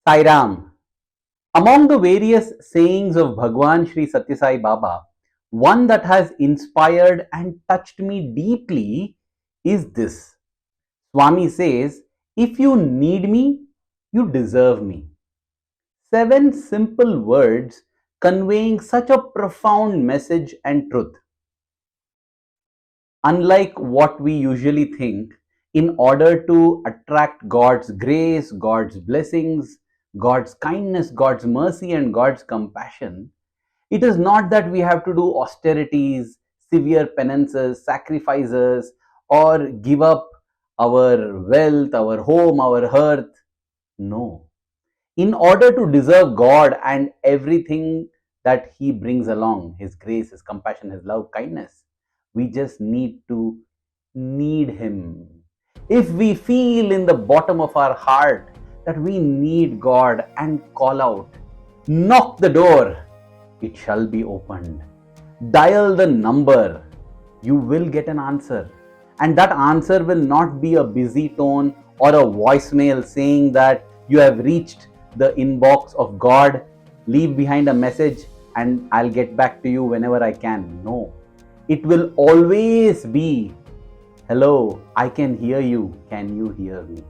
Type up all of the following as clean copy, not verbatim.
Sai Ram. Among the various sayings of Bhagawan Sri Sathya Sai Baba, one that has inspired and touched me deeply is this. Swami says, if you need me, you deserve me. 7 simple words conveying such a profound message and truth. Unlike what we usually think, in order to attract God's grace, God's blessings, God's kindness, God's mercy, and God's compassion, it is not that we have to do austerities, severe penances, sacrifices, or give up our wealth, our home, our hearth. No. In order to deserve God and everything that He brings along, His grace, His compassion, His love, kindness, we just need to need Him. If we feel in the bottom of our heart that we need God and call out, knock the door, it shall be opened. Dial the number, you will get an answer. And that answer will not be a busy tone or a voicemail saying that you have reached the inbox of God, leave behind a message and I'll get back to you whenever I can. No. It will always be, hello, I can hear you. Can you hear me?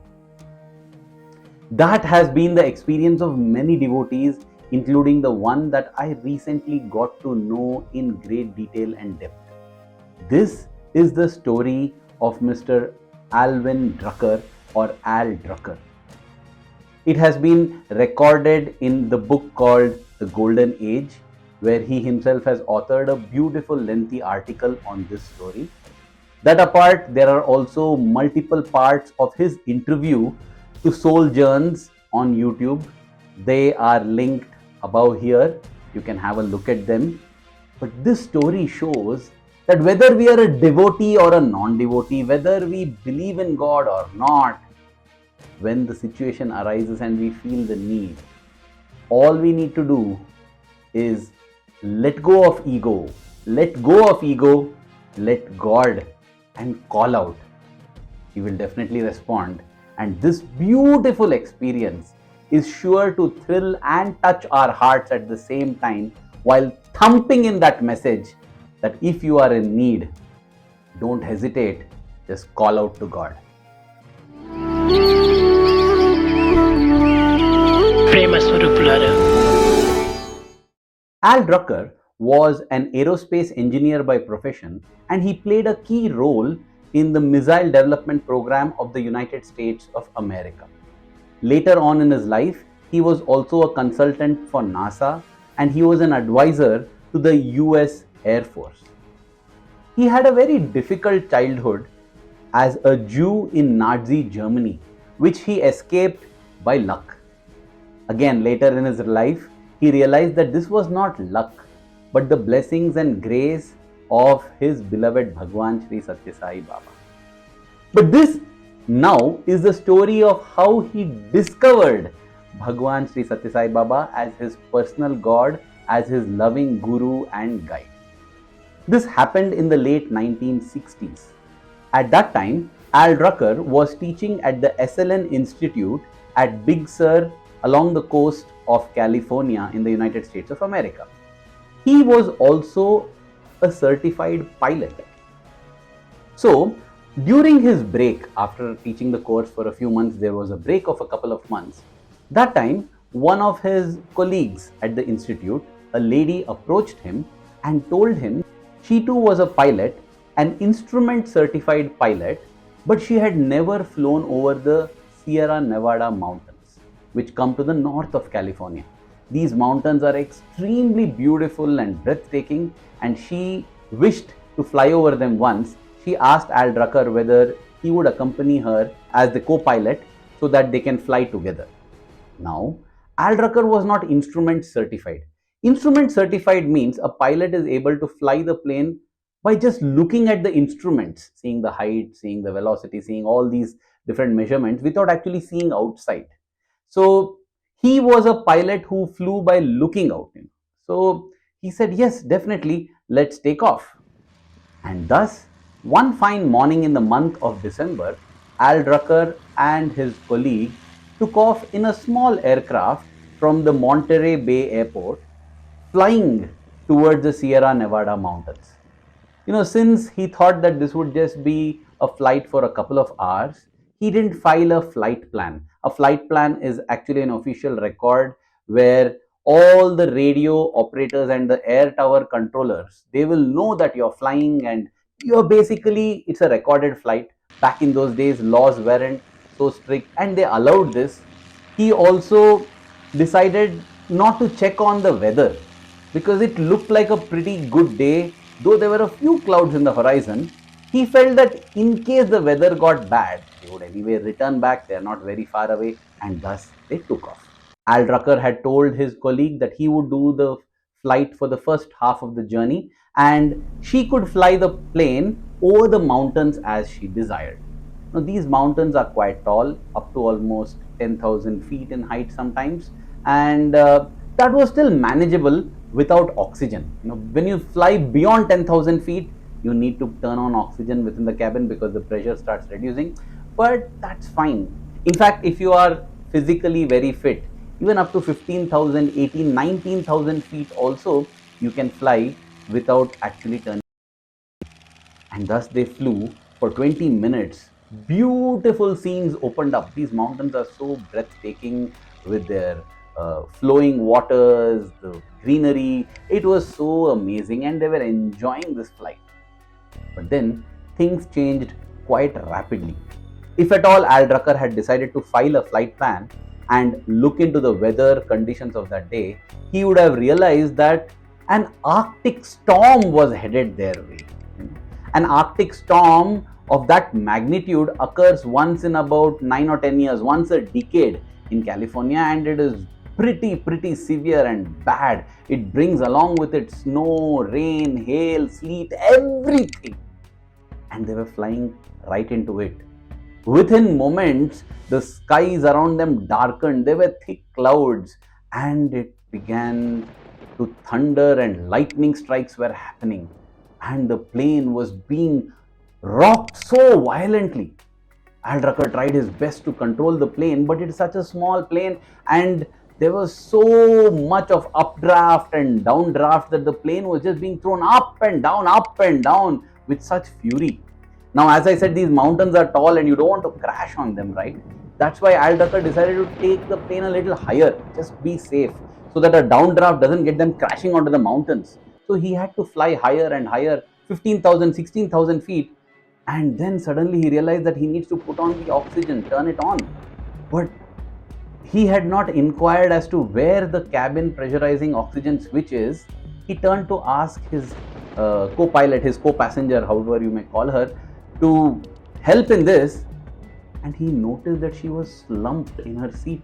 That has been the experience of many devotees, including the one that I recently got to know in great detail and depth. This is the story of Mr. Alvin Drucker or Al Drucker. It has been recorded in the book called The Golden Age, where he himself has authored a beautiful lengthy article on this story. That apart, there are also multiple parts of his interview to Soul Journeys on YouTube. They are linked above here. You can have a look at them. But this story shows that whether we are a devotee or a non-devotee, whether we believe in God or not, when the situation arises and we feel the need, all we need to do is let go of ego, let God and call out. He will definitely respond, and this beautiful experience is sure to thrill and touch our hearts at the same time, while thumping in that message that if you are in need, don't hesitate, just call out to God. Al Drucker was an aerospace engineer by profession, and he played a key role in the missile development program of the United States of America. Later on in his life, he was also a consultant for NASA, and he was an advisor to the US Air Force. He had a very difficult childhood as a Jew in Nazi Germany, which he escaped by luck. Again, later in his life, he realized that this was not luck, but the blessings and grace of his beloved Bhagawan Sri Sathya Sai Baba. But this now is the story of how he discovered Bhagawan Sri Sathya Sai Baba as his personal God, as his loving guru and guide. This happened in the late 1960s. At that time, Al Drucker was teaching at the SLN Institute at Big Sur along the coast of California in the United States of America. He was also a certified pilot. So, during his break, after teaching the course for a few months, there was a break of a couple of months. That time, one of his colleagues at the institute, a lady, approached him and told him she too was a pilot, an instrument certified pilot, but she had never flown over the Sierra Nevada mountains, which come to the north of California. These mountains are extremely beautiful and breathtaking, and she wished to fly over them once. She asked Al Drucker whether he would accompany her as the co-pilot so that they can fly together. Now, Al Drucker was not instrument certified. Instrument certified means a pilot is able to fly the plane by just looking at the instruments, seeing the height, seeing the velocity, seeing all these different measurements without actually seeing outside. So he was a pilot who flew by looking out. So he said, yes, definitely, let's take off. And thus, one fine morning in the month of December, Al Drucker and his colleague took off in a small aircraft from the Monterey Bay Airport, flying towards the Sierra Nevada mountains. Since he thought that this would just be a flight for a couple of hours, he didn't file a flight plan. A flight plan is actually an official record where all the radio operators and the air tower controllers, they will know that you're flying, and it's a recorded flight. Back in those days, laws weren't so strict and they allowed this. He also decided not to check on the weather because it looked like a pretty good day. Though there were a few clouds in the horizon, he felt that in case the weather got bad, they would anyway return back. They are not very far away, and thus they took off. Al Drucker had told his colleague that he would do the flight for the first half of the journey, and she could fly the plane over the mountains as she desired. Now, these mountains are quite tall, up to almost 10,000 feet in height sometimes, and that was still manageable without oxygen. When you fly beyond 10,000 feet, you need to turn on oxygen within the cabin because the pressure starts reducing, but that's fine. In fact, if you are physically very fit, even up to 15,000, 18, 19,000 feet also, you can fly without actually turning. And thus they flew for 20 minutes. Beautiful scenes opened up. These mountains are so breathtaking with their flowing waters, the greenery. It was so amazing, and they were enjoying this flight. But then things changed quite rapidly. If at all Al Drucker had decided to file a flight plan and look into the weather conditions of that day, he would have realized that an Arctic storm was headed their way. An Arctic storm of that magnitude occurs once in about 9 or 10 years, once a decade in California, and it is pretty severe and bad. It brings along with it snow, rain, hail, sleet, everything. And they were flying right into it. Within moments, the skies around them darkened. There were thick clouds, and it began to thunder, and lightning strikes were happening. And the plane was being rocked so violently. Al Drucker tried his best to control the plane, but it's such a small plane, and there was so much of updraft and downdraft that the plane was just being thrown up and down with such fury. Now, as I said, these mountains are tall and you don't want to crash on them, right? That's why Al Drucker decided to take the plane a little higher, just be safe, so that a downdraft doesn't get them crashing onto the mountains. So he had to fly higher and higher, 15,000, 16,000 feet. And then suddenly he realized that he needs to put on the oxygen, turn it on. But he had not inquired as to where the cabin pressurizing oxygen switch is. He turned to ask his co-pilot, his co-passenger, however you may call her, to help in this. And he noticed that she was slumped in her seat.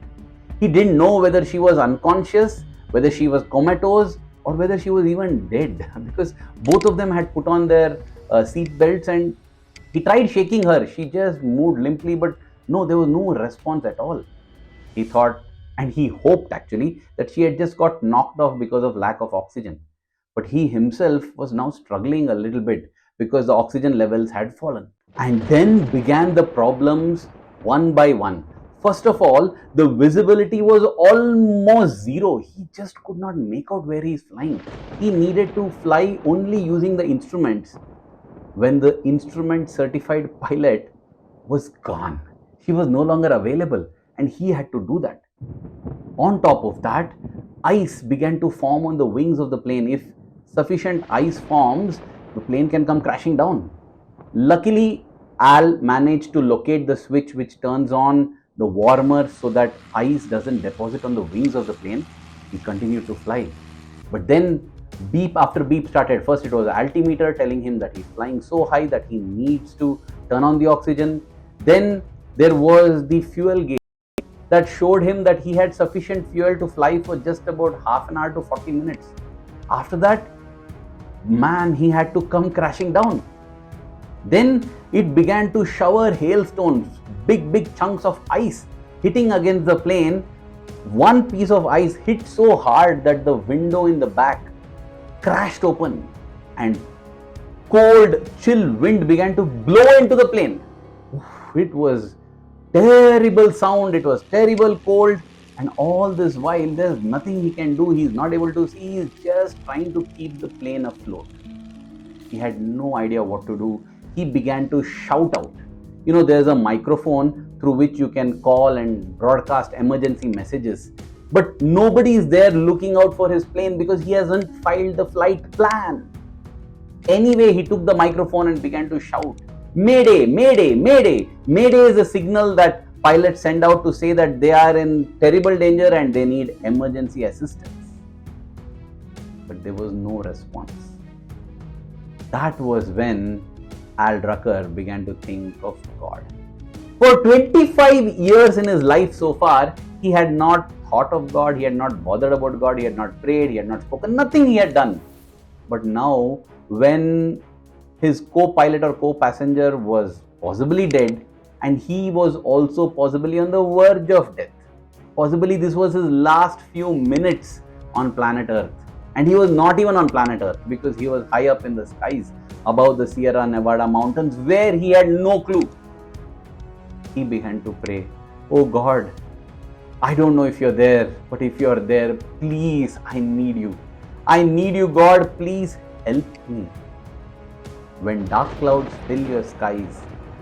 He didn't know whether she was unconscious, whether she was comatose, or whether she was even dead, because both of them had put on their seat belts, and he tried shaking her. She just moved limply, but no, there was no response at all. He thought, and he hoped actually, that she had just got knocked off because of lack of oxygen. But he himself was now struggling a little bit because the oxygen levels had fallen. And then began the problems one by one. First of all, the visibility was almost zero. He just could not make out where he is flying. He needed to fly only using the instruments. When the instrument certified pilot was gone, she was no longer available, and he had to do that. On top of that, ice began to form on the wings of the plane. If sufficient ice forms, the plane can come crashing down. Luckily, Al managed to locate the switch which turns on the warmer so that ice doesn't deposit on the wings of the plane. He continued to fly. But then beep after beep started. First it was altimeter telling him that he's flying so high that he needs to turn on the oxygen. Then there was the fuel gauge that showed him that he had sufficient fuel to fly for just about half an hour to 40 minutes. After that, man, he had to come crashing down. Then it began to shower hailstones, big chunks of ice hitting against the plane. One piece of ice hit so hard that the window in the back crashed open, and cold, chill wind began to blow into the plane. It was Terrible sound, it was terrible cold, and all this while there's nothing he can do. He's not able to see, he's just trying to keep the plane afloat. He had no idea what to do. He began to shout out. There's a microphone through which you can call and broadcast emergency messages. But nobody is there looking out for his plane because he hasn't filed the flight plan. Anyway, he took the microphone and began to shout, Mayday, Mayday, Mayday. Mayday is a signal that pilots send out to say that they are in terrible danger and they need emergency assistance. But there was no response. That was when Al Drucker began to think of God. For 25 years in his life so far, he had not thought of God, he had not bothered about God, he had not prayed, he had not spoken, nothing he had done. But now, when his co-pilot or co-passenger was possibly dead, and he was also possibly on the verge of death, possibly this was his last few minutes on planet Earth. And he was not even on planet Earth because he was high up in the skies above the Sierra Nevada mountains where he had no clue. He began to pray, Oh God, I don't know if you're there, but if you're there, please, I need you. I need you, God, please help me. When dark clouds fill your skies,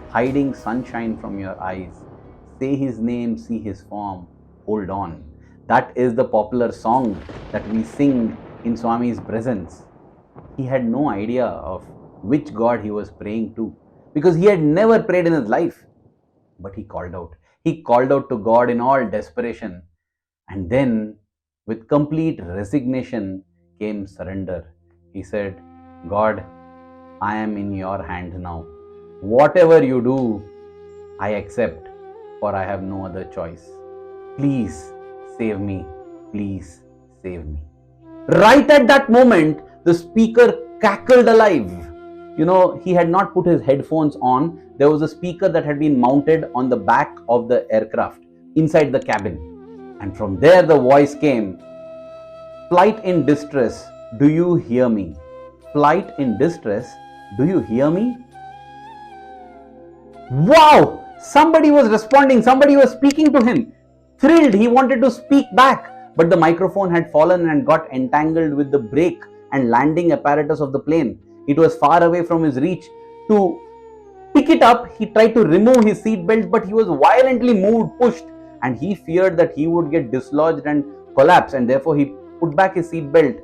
hiding sunshine from your eyes, say his name, see his form, hold on. That is the popular song that we sing in Swami's presence. He had no idea of which God he was praying to because he had never prayed in his life. But he called out. He called out to God in all desperation. And then, with complete resignation, came surrender. He said, God, I am in your hands now. Whatever you do, I accept, for I have no other choice. Please save me. Please save me. Right at that moment, the speaker cackled alive. He had not put his headphones on. There was a speaker that had been mounted on the back of the aircraft inside the cabin. And from there, the voice came, Flight in distress, do you hear me? Flight in distress, do you hear me? Wow! Somebody was responding, somebody was speaking to him. Thrilled, he wanted to speak back, but the microphone had fallen and got entangled with the brake and landing apparatus of the plane. It was far away from his reach. To pick it up, he tried to remove his seatbelt, but he was violently moved, pushed, and he feared that he would get dislodged and collapse, and therefore he put back his seatbelt,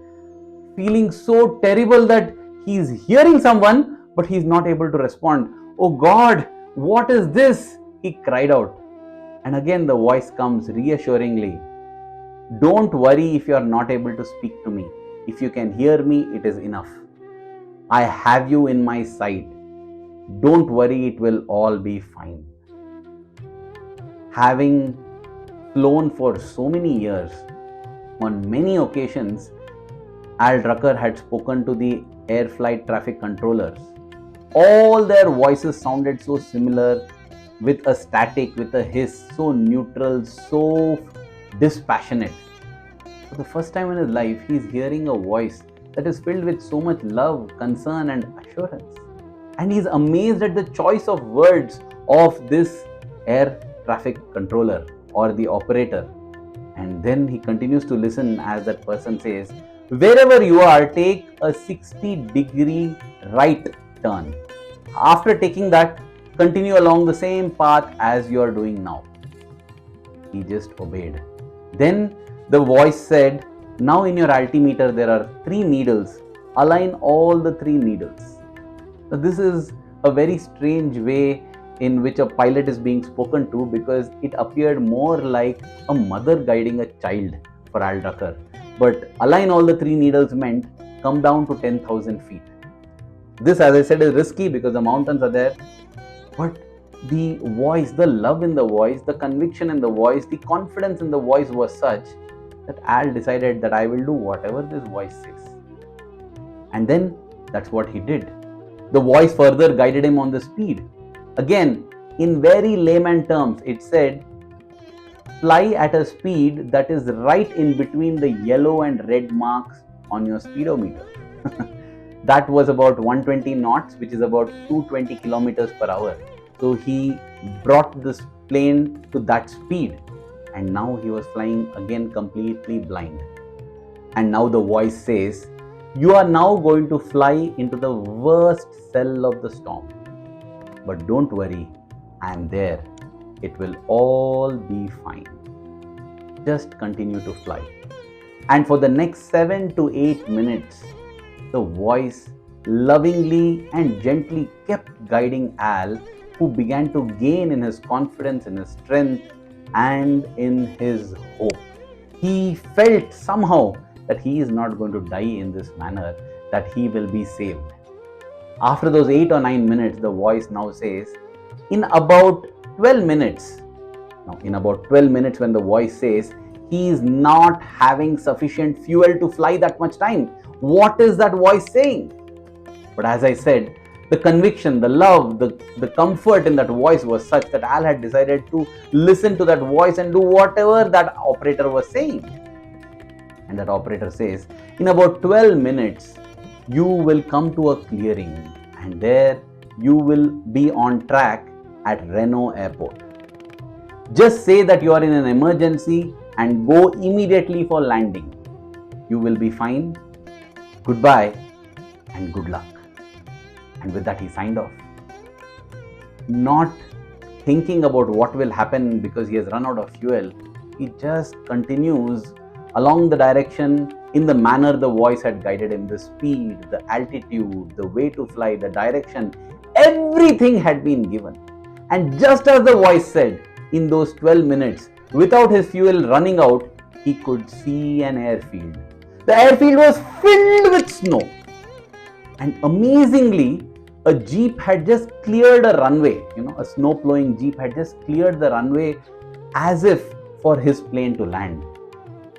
feeling so terrible that he's hearing someone, but he's not able to respond. Oh God, what is this? He cried out. And again the voice comes reassuringly. Don't worry if you are not able to speak to me. If you can hear me, it is enough. I have you in my sight. Don't worry, it will all be fine. Having flown for so many years, on many occasions, Al Drucker had spoken to the air flight traffic controllers. All their voices sounded so similar, with a static, with a hiss, so neutral, so dispassionate. For the first time in his life, he is hearing a voice that is filled with so much love, concern, and assurance. And he is amazed at the choice of words of this air traffic controller or the operator. And then he continues to listen as that person says, Wherever you are, take a 60-degree right turn. After taking that, continue along the same path as you are doing now. He just obeyed. Then the voice said, Now in your altimeter there are 3 needles. Align all the 3 needles. So this is a very strange way in which a pilot is being spoken to, because it appeared more like a mother guiding a child for Al Drucker. But align all the 3 needles meant come down to 10,000 feet. This, as I said, is risky because the mountains are there. But the voice, the love in the voice, the conviction in the voice, the confidence in the voice was such that Al decided that I will do whatever this voice says. And then that's what he did. The voice further guided him on the speed. Again, in very layman terms, it said, fly at a speed that is right in between the yellow and red marks on your speedometer. That was about 120 knots, which is about 220 kilometers per hour. So he brought the plane to that speed, and now he was flying again completely blind. And now the voice says, "You are now going to fly into the worst cell of the storm. But don't worry, I am there. It will all be fine. Just continue to fly." And for the next 7 to 8 minutes, the voice lovingly and gently kept guiding Al, who began to gain in his confidence, in his strength, and in his hope. He felt somehow that he is not going to die in this manner, that he will be saved. After those 8 or 9 minutes, the voice now says, in about 12 minutes, now in about 12 minutes, when the voice says, he is not having sufficient fuel to fly that much time. What is that voice saying? But as I said, the conviction, the love, the comfort in that voice was such that Al had decided to listen to that voice and do whatever that operator was saying. And that operator says, in about 12 minutes, you will come to a clearing, and there you will be on track at Reno Airport. Just say that you are in an emergency and go immediately for landing. You will be fine. Goodbye and good luck. And with that, he signed off. Not thinking about what will happen because he has run out of fuel, he just continues along the direction in the manner the voice had guided him. The speed, the altitude, the way to fly, the direction, everything had been given. And just as the voice said, in those 12 minutes, without his fuel running out, he could see an airfield. The airfield was filled with snow. And amazingly, a jeep had just cleared a runway. A snow plowing jeep had just cleared the runway as if for his plane to land.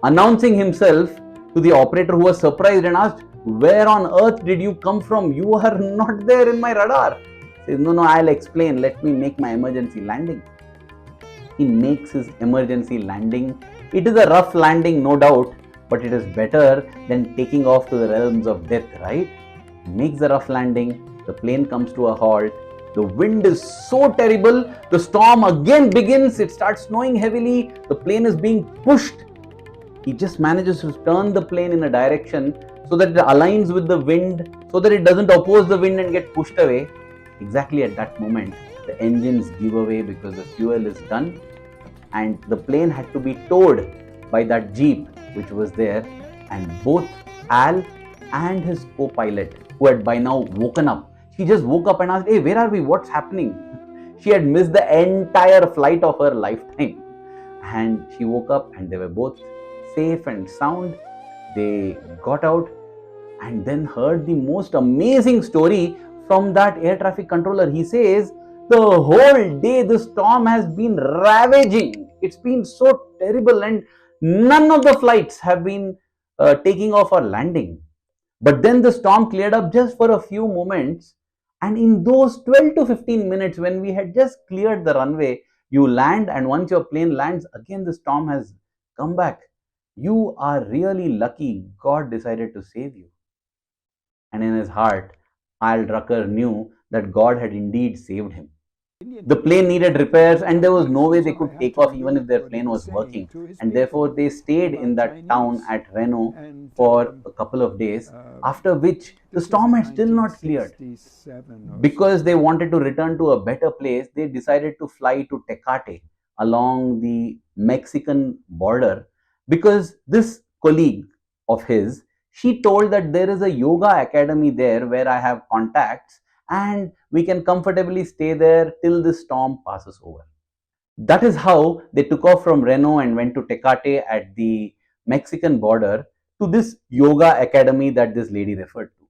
Announcing himself to the operator, who was surprised and asked, "Where on earth did you come from? You are not there in my radar." He says, No, I'll explain. Let me make my emergency landing." He makes his emergency landing. It is a rough landing, no doubt, but it is better than taking off to the realms of death, right? He makes the rough landing. The plane comes to a halt. The wind is so terrible. The storm again begins. It starts snowing heavily. The plane is being pushed. He just manages to turn the plane in a direction so that it aligns with the wind, so that it doesn't oppose the wind and get pushed away. Exactly at that moment, the engines give away because the fuel is done, and the plane had to be towed by that jeep which was there. And both Al and his co-pilot, who had by now woken up, she just woke up and asked, "Hey, where are we? What's happening?" She had missed the entire flight of her lifetime. And she woke up and they were both safe and sound. They got out and then heard the most amazing story from that air traffic controller. He says, the whole day the storm has been ravaging. It's been so terrible, and none of the flights have been taking off or landing. But then the storm cleared up just for a few moments, and in those 12 to 15 minutes, when we had just cleared the runway, you land, and once your plane lands, again the storm has come back. You are really lucky. God decided to save you. And in his heart, Al Drucker knew that God had indeed saved him. The plane needed repairs, and there was no way they could take off even if their plane was working. And therefore, they stayed in that town at Reno for a couple of days, after which the storm had still not cleared. Because they wanted to return to a better place, they decided to fly to Tecate along the Mexican border, because this colleague of his, she told that there is a yoga academy there where I have contacts, and we can comfortably stay there till the storm passes over. That is how they took off from Reno and went to Tecate at the Mexican border to this yoga academy that this lady referred to.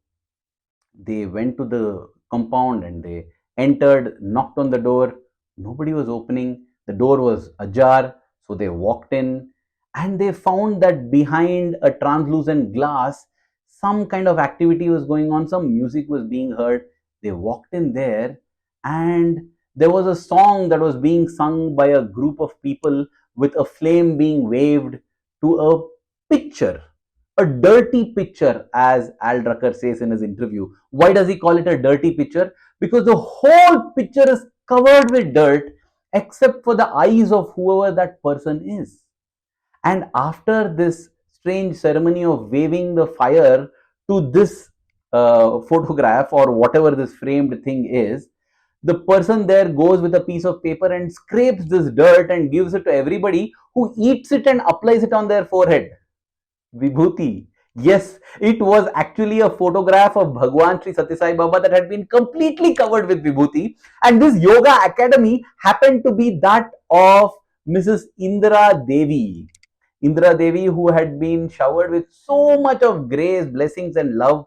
They went to the compound and they entered, knocked on the door. Nobody was opening. The door was ajar. So they walked in and they found that behind a translucent glass, some kind of activity was going on. Some music was being heard. They walked in there and there was a song that was being sung by a group of people with a flame being waved to a picture, a dirty picture, as Al Drucker says in his interview. Why does he call it a dirty picture? Because the whole picture is covered with dirt, except for the eyes of whoever that person is. And after this strange ceremony of waving the fire to this photograph or whatever this framed thing is, the person there goes with a piece of paper and scrapes this dirt and gives it to everybody, who eats it and applies it on their forehead. Vibhuti. Yes, it was actually a photograph of Bhagawan Sri Sathya Sai Baba that had been completely covered with Vibhuti. And this yoga academy happened to be that of Mrs. Indra Devi. Indra Devi, who had been showered with so much of grace, blessings, and love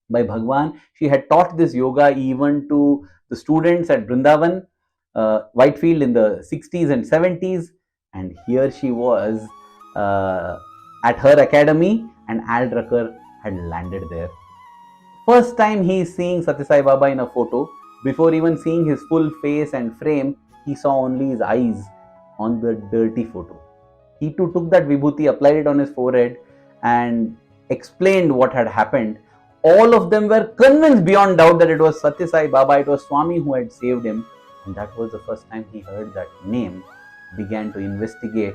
by Bhagwan. She had taught this yoga even to the students at Brindavan, Whitefield, in the 60s and 70s. And here she was at her academy, and Al Drucker had landed there. First time he is seeing Sathya Sai Baba in a photo. Before even seeing his full face and frame, he saw only his eyes on the dirty photo. He too took that vibhuti, applied it on his forehead, and explained what had happened. All of them were convinced beyond doubt that it was Sathya Sai Baba, it was Swami who had saved him. And that was the first time he heard that name, began to investigate.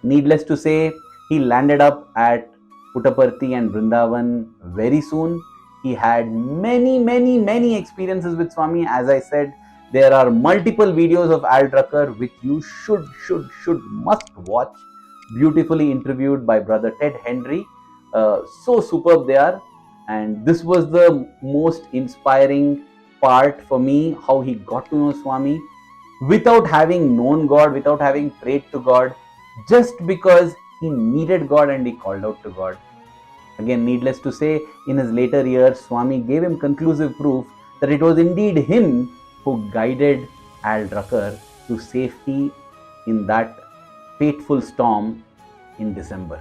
Needless to say, he landed up at Puttaparthi and Vrindavan very soon. He had many experiences with Swami. As I said, there are multiple videos of Al Drucker which you must watch. Beautifully interviewed by brother Ted Henry. So superb they are. And this was the most inspiring part for me, how he got to know Swami without having known God, without having prayed to God, just because he needed God and he called out to God. Again, needless to say, in his later years, Swami gave him conclusive proof that it was indeed him who guided Al Drucker to safety in that fateful storm in December.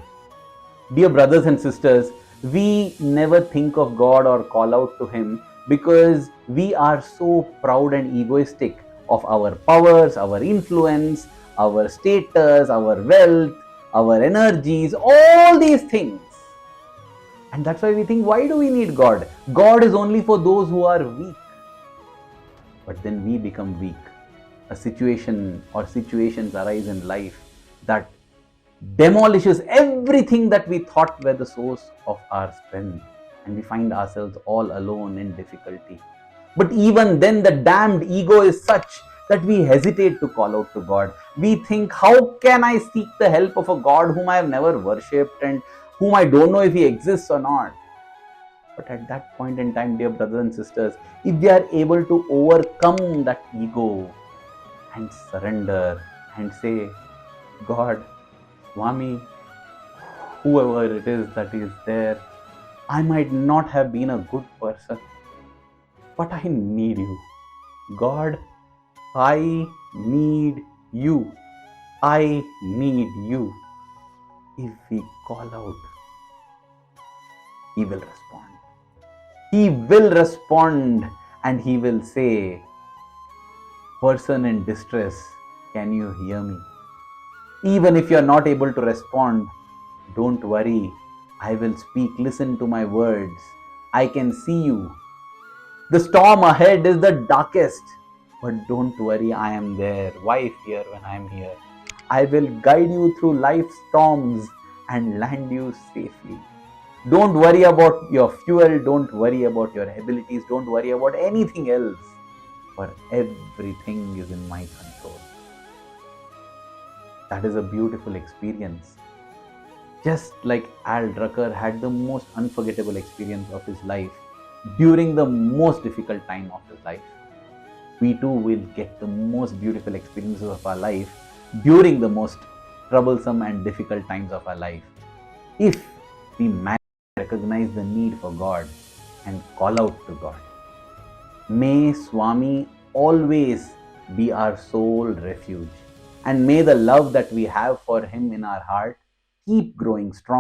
Dear brothers and sisters, we never think of God or call out to Him because we are so proud and egoistic of our powers, our influence, our status, our wealth, our energies, all these things. And that's why we think, why do we need God? God is only for those who are weak. But then we become weak. A situation or situations arise in life that demolishes everything that we thought were the source of our strength, and we find ourselves all alone in difficulty. But even then, the damned ego is such that we hesitate to call out to God. We think, how can I seek the help of a God whom I have never worshipped and whom I don't know if he exists or not? But at that point in time, dear brothers and sisters, if we are able to overcome that ego and surrender and say, God, Swami, whoever it is that is there, I might not have been a good person, but I need you. God, I need you. I need you. If we call out, He will respond. He will respond and He will say, person in distress, can you hear me? Even if you are not able to respond, don't worry. I will speak. Listen to my words. I can see you. The storm ahead is the darkest. But don't worry, I am there. Why fear when I am here? I will guide you through life's storms and land you safely. Don't worry about your fuel. Don't worry about your abilities. Don't worry about anything else. For everything is in my control. That is a beautiful experience. Just like Al Drucker had the most unforgettable experience of his life during the most difficult time of his life, we too will get the most beautiful experiences of our life during the most troublesome and difficult times of our life, if we manage to recognize the need for God and call out to God. May Swami always be our sole refuge, and may the love that we have for him in our heart keep growing strong.